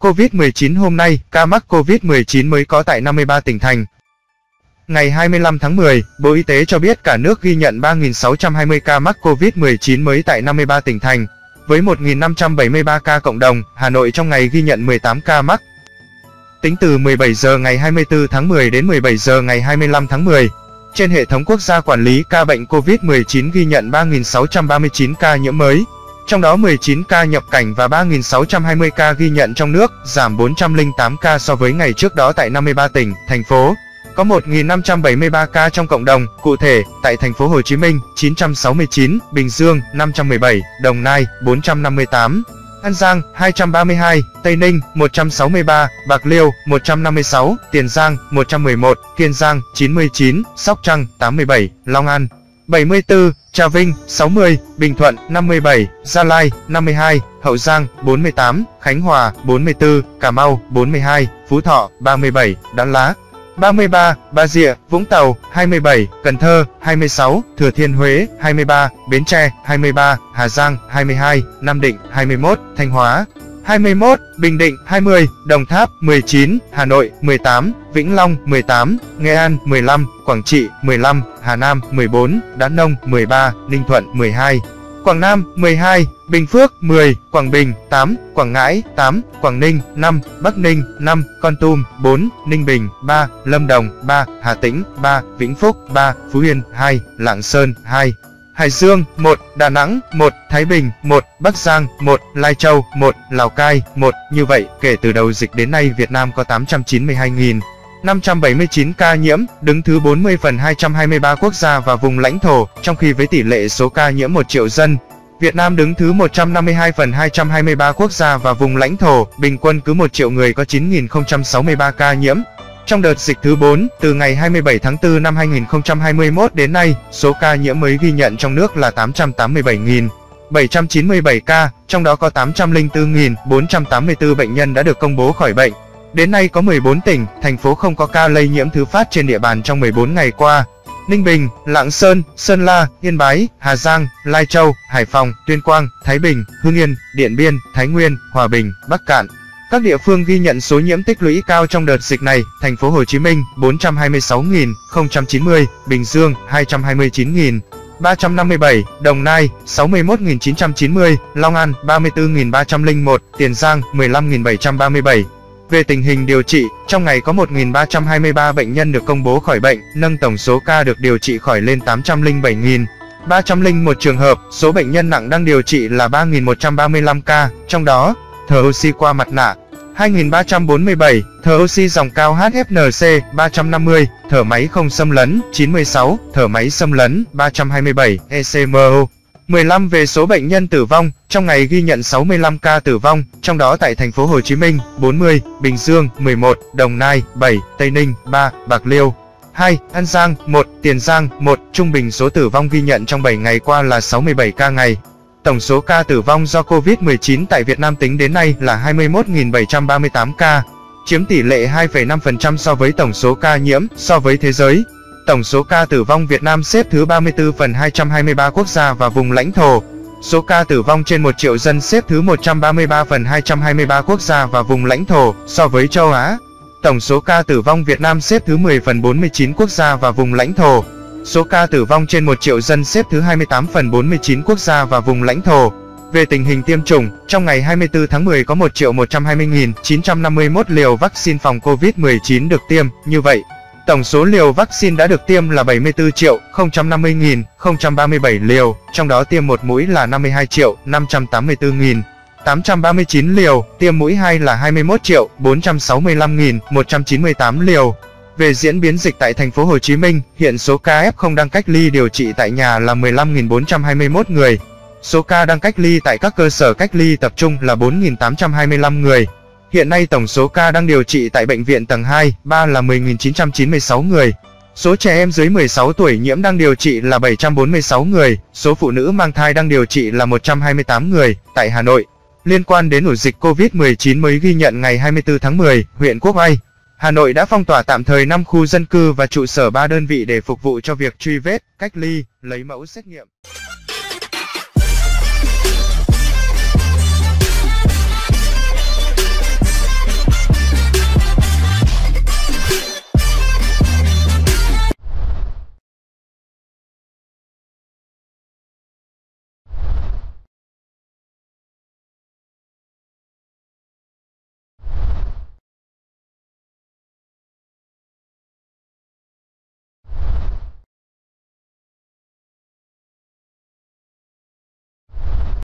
COVID-19 hôm nay, ca mắc COVID-19 mới có tại 53 tỉnh thành. Ngày 25 tháng 10, Bộ Y tế cho biết cả nước ghi nhận 3.620 ca mắc COVID-19 mới tại 53 tỉnh thành. Với 1.573 ca cộng đồng, Hà Nội trong ngày ghi nhận 18 ca mắc. Tính từ 17 giờ ngày 24 tháng 10 đến 17 giờ ngày 25 tháng 10, trên hệ thống quốc gia quản lý ca bệnh COVID-19 ghi nhận 3.639 ca nhiễm mới. Trong đó 19 ca nhập cảnh và 3.620 ca ghi nhận trong nước, giảm 408 ca so với ngày trước đó tại 53 tỉnh, thành phố. Có 1.573 ca trong cộng đồng, cụ thể, tại thành phố Hồ Chí Minh, 969, Bình Dương, 517, Đồng Nai, 458, An Giang, 232, Tây Ninh, 163, Bạc Liêu, 156, Tiền Giang, 111, Kiên Giang, 99, Sóc Trăng, 87, Long An, 74, Trà Vinh, 60, Bình Thuận, 57, Gia Lai, 52, Hậu Giang, 48, Khánh Hòa, 44, Cà Mau, 42, Phú Thọ, 37, Đắk Lắk, 33, Bà Rịa, Vũng Tàu, 27, Cần Thơ, 26, Thừa Thiên Huế, 23, Bến Tre, 23, Hà Giang, 22, Nam Định, 21, Thanh Hóa, 21, Bình Định, 20, Đồng Tháp, 19, Hà Nội, 18, Vĩnh Long, 18, Nghệ An, 15, Quảng Trị, 15, Hà Nam, 14, Đắk Nông, 13, Ninh Thuận, 12, Quảng Nam, 12, Bình Phước, 10, Quảng Bình, 8, Quảng Ngãi, 8, Quảng Ninh, 5, Bắc Ninh, 5, Kon Tum, 4, Ninh Bình, 3, Lâm Đồng, 3, Hà Tĩnh, 3, Vĩnh Phúc, 3, Phú Yên, 2, Lạng Sơn, 2, Hải Dương, 1, Đà Nẵng, 1, Thái Bình, 1, Bắc Giang, 1, Lai Châu, 1, Lào Cai, 1. Như vậy, kể từ đầu dịch đến nay Việt Nam có 892.579 ca nhiễm, đứng thứ 40 phần 223 quốc gia và vùng lãnh thổ, trong khi với tỷ lệ số ca nhiễm 1 triệu dân, Việt Nam đứng thứ 152 phần 223 quốc gia và vùng lãnh thổ, bình quân cứ 1 triệu người có 9.063 ca nhiễm. Trong đợt dịch thứ 4, từ ngày 27 tháng 4 năm 2021 đến nay, số ca nhiễm mới ghi nhận trong nước là 887.797 ca, trong đó có 804.484 bệnh nhân đã được công bố khỏi bệnh. Đến nay có 14 tỉnh, thành phố không có ca lây nhiễm thứ phát trên địa bàn trong 14 ngày qua. Ninh Bình, Lạng Sơn, Sơn La, Yên Bái, Hà Giang, Lai Châu, Hải Phòng, Tuyên Quang, Thái Bình, Hưng Yên, Điện Biên, Thái Nguyên, Hòa Bình, Bắc Kạn. Các địa phương ghi nhận số nhiễm tích lũy cao trong đợt dịch này: Thành phố Hồ Chí Minh 426.090, Bình Dương 229.357, Đồng Nai 61.990, Long An 34.301, Tiền Giang 15.737. Về tình hình điều trị, trong ngày có 1.323 bệnh nhân được công bố khỏi bệnh, nâng tổng số ca được điều trị khỏi lên 807.301 trường hợp. Số bệnh nhân nặng đang điều trị là 3.135 ca, trong đó thở oxy qua mặt nạ 2.347, thở oxy dòng cao HFNC 350, thở máy không xâm lấn 96, thở máy xâm lấn 327, ECMO 15. Về số bệnh nhân tử vong, trong ngày ghi nhận 65 ca tử vong, trong đó tại thành phố Hồ Chí Minh 40, Bình Dương 11, Đồng Nai 7, Tây Ninh 3, Bạc Liêu 2, An Giang 1, Tiền Giang 1. Trung bình số tử vong ghi nhận trong 7 ngày qua là 67 ca ngày. Tổng số ca tử vong do COVID-19 tại Việt Nam tính đến nay là 21.738 ca, chiếm tỷ lệ 2,5% so với tổng số ca nhiễm. So với thế giới, tổng số ca tử vong Việt Nam xếp thứ 34 phần 223 quốc gia và vùng lãnh thổ. Số ca tử vong trên 1 triệu dân xếp thứ 133 phần 223 quốc gia và vùng lãnh thổ. So với châu Á, tổng số ca tử vong Việt Nam xếp thứ 10 phần 49 quốc gia và vùng lãnh thổ. Số ca tử vong trên 1 triệu dân xếp thứ 28 phần 49 quốc gia và vùng lãnh thổ. Về tình hình tiêm chủng, trong ngày 24 tháng 10 có 1.120.951 liều vaccine phòng COVID-19 được tiêm. Như vậy, tổng số liều vaccine đã được tiêm là 74.050.037 liều, trong đó tiêm một mũi là 52.584.839 liều, tiêm mũi 2 là 21.465.198 liều. Về diễn biến dịch tại thành phố Hồ Chí Minh, hiện số ca F0 đang cách ly điều trị tại nhà là 15.421 người. Số ca đang cách ly tại các cơ sở cách ly tập trung là 4.825 người. Hiện nay tổng số ca đang điều trị tại bệnh viện tầng 2, 3 là 10.996 người. Số trẻ em dưới 16 tuổi nhiễm đang điều trị là 746 người. Số phụ nữ mang thai đang điều trị là 128 người. Tại Hà Nội, liên quan đến ổ dịch COVID-19 mới ghi nhận ngày 24 tháng 10, huyện Quốc Oai, Hà Nội đã phong tỏa tạm thời 5 khu dân cư và trụ sở 3 đơn vị để phục vụ cho việc truy vết, cách ly, lấy mẫu xét nghiệm.